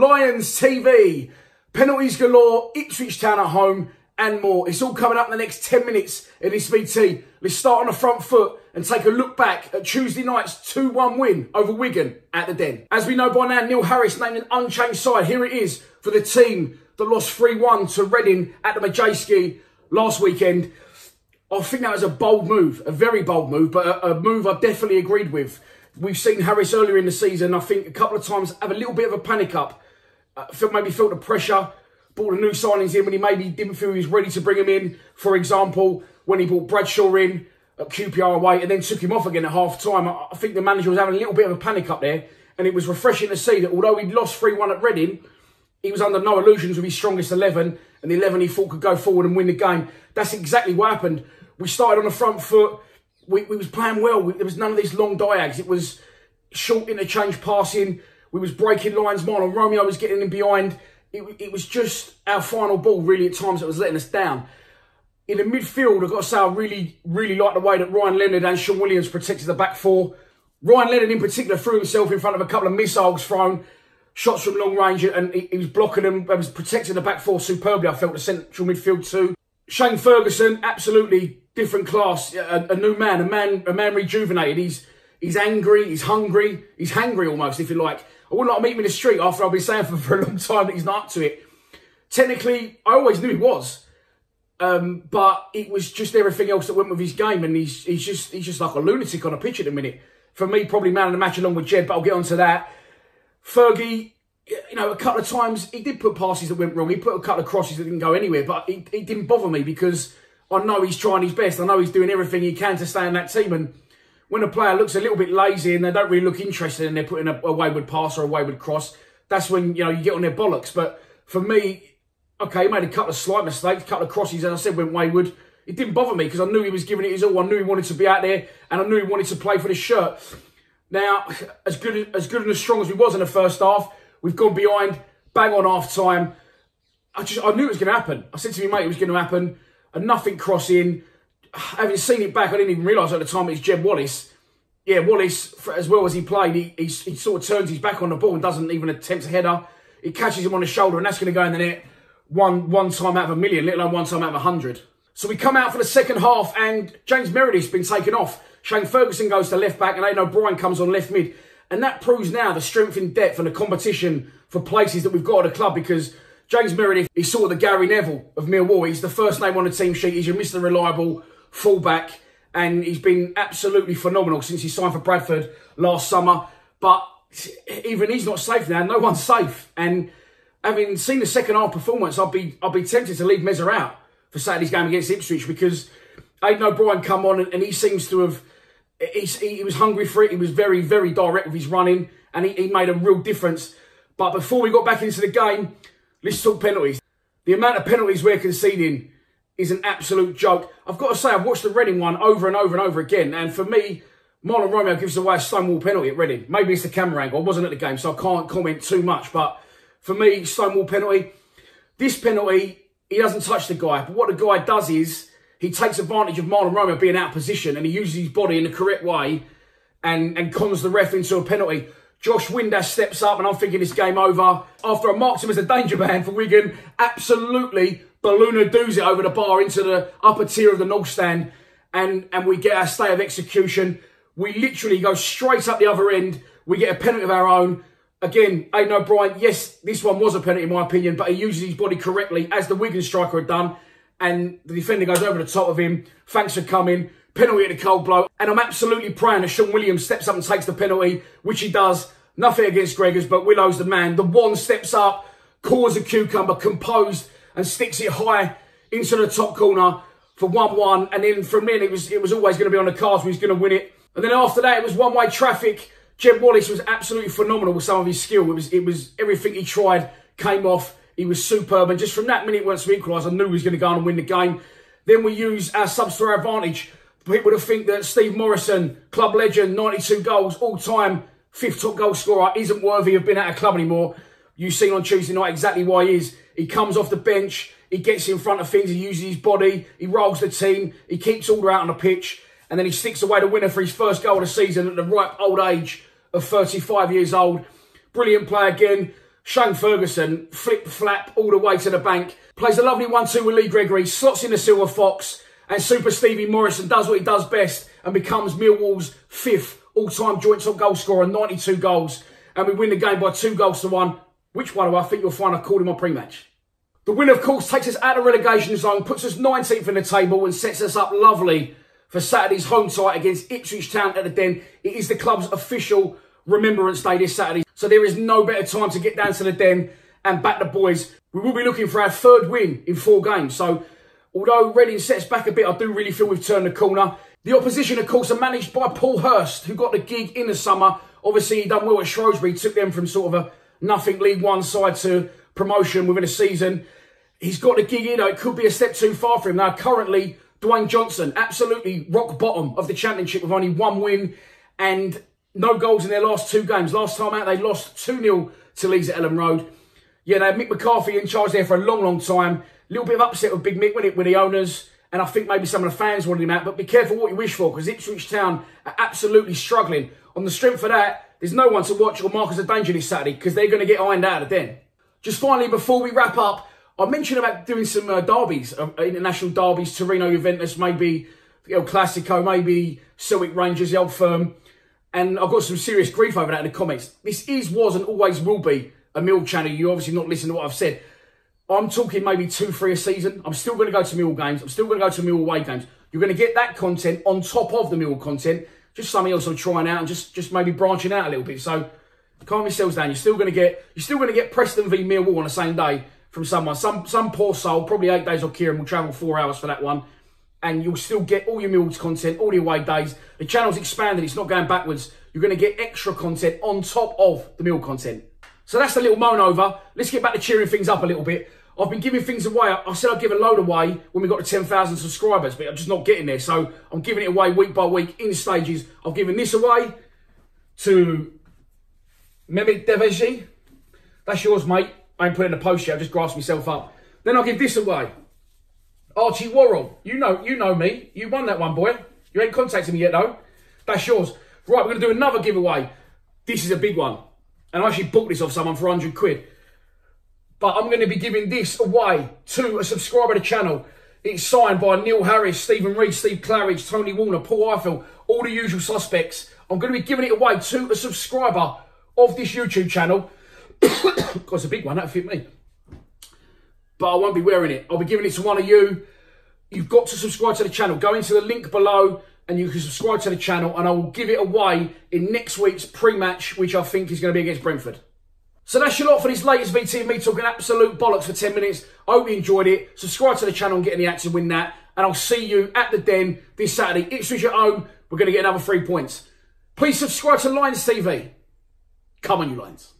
Lions TV, penalties galore, Ipswich Town at home and more. It's all coming up in the next 10 minutes in this VT. Let's start on the front foot and take a look back at Tuesday night's 2-1 win over Wigan at the Den. As we know by now, Neil Harris named an unchanged side. Here it is for the team that lost 3-1 to Reading at the Majeski last weekend. I think that was a bold move, a very bold move, but a move I definitely agreed with. We've seen Harris earlier in the season, I think, a couple of times have a little bit of a panic up. Maybe felt the pressure, brought the new signings in when he maybe didn't feel he was ready to bring him in. For example, when he brought Bradshaw in at QPR away and then took him off again at half-time. I think the manager was having a little bit of a panic up there, and it was refreshing to see that although he'd lost 3-1 at Reading, he was under no illusions with his strongest 11, and the 11 he thought could go forward and win the game. That's exactly what happened. We started on the front foot. We was playing well. There was none of these long diags. It was short interchange passing. We was breaking lines. Marlon Romeo was getting in behind. It was just our final ball, really, at times that was letting us down. In the midfield, I've got to say, I really, really like the way that Ryan Leonard and Sean Williams protected the back four. Ryan Leonard, in particular, threw himself in front of a couple of missiles thrown, shots from long range, and he was blocking them. He was protecting the back four superbly, I felt, the central midfield too. Shane Ferguson, absolutely different class, a new man, a man rejuvenated. He's angry, he's hungry, he's hangry almost, if you like. I wouldn't like to meet him in the street after I've been saying for a long time that he's not up to it. Technically, I always knew he was, but it was just everything else that went with his game, and he's just like a lunatic on a pitch at the minute. For me, probably man of the match along with Jed, but I'll get onto that. Fergie, you know, a couple of times he did put passes that went wrong. He put a couple of crosses that didn't go anywhere, but it didn't bother me because I know he's trying his best. I know he's doing everything he can to stay in that team. And when a player looks a little bit lazy and they don't really look interested and they're putting a wayward pass or a wayward cross, that's when, you know, you get on their bollocks. But for me, okay, he made a couple of slight mistakes, a couple of crosses, as I said, went wayward. It didn't bother me because I knew he was giving it his all. I knew he wanted to be out there and I knew he wanted to play for the shirt. Now, as good and as strong as we was in the first half, we've gone behind, bang on half-time. I knew it was going to happen. I said to my mate it was going to happen. And nothing crossing. Having seen it back, I didn't even realise at the time it's Jed Wallace. Yeah, Wallace, as well as he played, he sort of turns his back on the ball and doesn't even attempt a header. It catches him on the shoulder and that's going to go in the net one time out of a million, let alone one time out of 100. So we come out for the second half and James Meredith's been taken off. Shane Ferguson goes to left back and Aidan O'Brien comes on left mid. And that proves now the strength in depth and the competition for places that we've got at the club, because James Meredith is sort of the Gary Neville of Millwall. He's the first name on the team sheet. He's your Mr. Reliable fullback. And he's been absolutely phenomenal since he signed for Bradford last summer. But even he's not safe now. No one's safe. And having seen the second half performance, I'll be tempted to leave Mezza out for Saturday's game against Ipswich, because Aidan O'Brien come on and he seems to have... He was hungry for it. He was very, very direct with his running, and he made a real difference. But before we got back into the game, let's talk penalties. The amount of penalties we're conceding is an absolute joke. I've got to say, I've watched the Reading one over and over and over again, and for me, Marlon Romeo gives away a stonewall penalty at Reading. Maybe it's the camera angle. I wasn't at the game, so I can't comment too much. But for me, stonewall penalty. This penalty, he doesn't touch the guy. But what the guy does is, he takes advantage of Marlon Romeo being out of position and he uses his body in the correct way and cons the ref into a penalty. Josh Windass steps up and I'm thinking this game over. After I marked him as a danger man for Wigan, absolutely balloon-a-doos it over the bar into the upper tier of the North Stand, and we get our stay of execution. We literally go straight up the other end. We get a penalty of our own. Again, Aidan O'Brien, yes, this one was a penalty in my opinion, but he uses his body correctly, as the Wigan striker had done. And the defender goes over the top of him. Thanks for coming. Penalty at the cold blow. And I'm absolutely praying that Sean Williams steps up and takes the penalty, which he does. Nothing against Gregors, but Willow's the man. The one steps up, cores a cucumber, composed, and sticks it high into the top corner for 1-1. And then from then, it was always going to be on the cards. We was going to win it. And then after that, it was one-way traffic. Jed Wallace was absolutely phenomenal with some of his skill. It was everything he tried came off. He was superb, and just from that minute once we equalised, I knew he was going to go on and win the game. Then we use our subs to our advantage. People would think that Steve Morrison, club legend, 92 goals, all-time 5th top goal scorer, isn't worthy of being at a club anymore. You've seen on Tuesday night exactly why he is. He comes off the bench, he gets in front of things, he uses his body, he rolls the team, he keeps order out on the pitch, and then he sticks away the winner for his first goal of the season at the ripe old age of 35 years old. Brilliant play again. Shane Ferguson, flip-flap all the way to the bank. Plays a lovely 1-2 with Lee Gregory, slots in the Silver Fox, and Super Stevie Morrison does what he does best and becomes Millwall's 5th all-time joint top goal scorer, 92 goals. And we win the game by 2-1, which, by the way, I think you'll find I called him on pre-match. The win, of course, takes us out of relegation zone, puts us 19th in the table and sets us up lovely for Saturday's home tie against Ipswich Town at the Den. It is the club's official Remembrance Day this Saturday, so there is no better time to get down to the Den and back the boys. We will be looking for our 3rd win in 4 games, so although Reading sets back a bit, I do really feel we've turned the corner. The opposition, of course, are managed by Paul Hurst, who got the gig in the summer. Obviously, he done well at Shrewsbury, took them from sort of a nothing League One side to promotion within a season. He's got the gig in, though. It could be a step too far for him. Now, currently, Dwayne Johnson, absolutely rock bottom of the Championship with only 1 win and no goals in their last 2 games. Last time out, they lost 2-0 to Leeds at Ellen Road. Yeah, they had Mick McCarthy in charge there for a long, long time. A little bit of upset with Big Mick with the owners. And I think maybe some of the fans wanted him out. But be careful what you wish for, because Ipswich Town are absolutely struggling. On the strength of that, there's no one to watch or mark as a danger this Saturday, because they're going to get ironed out of the Den. Just finally, before we wrap up, I mentioned about doing some derbies, international derbies, Torino, Juventus, maybe El Clasico, maybe Celtic Rangers, the Old Firm. And I've got some serious grief over that in the comments. This was, and always will be, a Mill channel. You're obviously not listening to what I've said. I'm talking maybe 2-3 a season. I'm still going to go to Mill games. I'm still going to go to Mill away games. You're going to get that content on top of the Mill content. Just something else I'm trying out and just maybe branching out a little bit. So calm yourselves down. You're still going to get Preston v Millwall on the same day from someone. Some poor soul, probably 8 days or Kieran will travel 4 hours for that one. And you'll still get all your Mills content, all the away days. The channel's expanding. It's not going backwards. You're going to get extra content on top of the Mill content. So that's the little moan over. Let's get back to cheering things up a little bit. I've been giving things away. I said I'd give a load away when we got to 10,000 subscribers, but I'm just not getting there. So I'm giving it away week by week in stages. I've given this away to Mehmet Deveji. That's yours, mate. I ain't putting in a post yet. I just grasped myself up. Then I'll give this away. Archie Worrell. You know me. You won that one, boy. You ain't contacted me yet, though. That's yours. Right, we're going to do another giveaway. This is a big one. And I actually bought this off someone for 100 quid. But I'm going to be giving this away to a subscriber to the channel. It's signed by Neil Harris, Stephen Reed, Steve Claridge, Tony Warner, Paul Eiffel, all the usual suspects. I'm going to be giving it away to a subscriber of this YouTube channel. God, it's a big one, that'll fit me. But I won't be wearing it. I'll be giving it to one of you. You've got to subscribe to the channel. Go into the link below and you can subscribe to the channel, and I will give it away in next week's pre-match, which I think is going to be against Brentford. So that's your lot for this latest VT of me talking absolute bollocks for 10 minutes. I hope you enjoyed it. Subscribe to the channel and get in the action, win that. And I'll see you at the Den this Saturday. Ipswich at home. We're going to get another 3 points. Please subscribe to Lions TV. Come on, you Lions.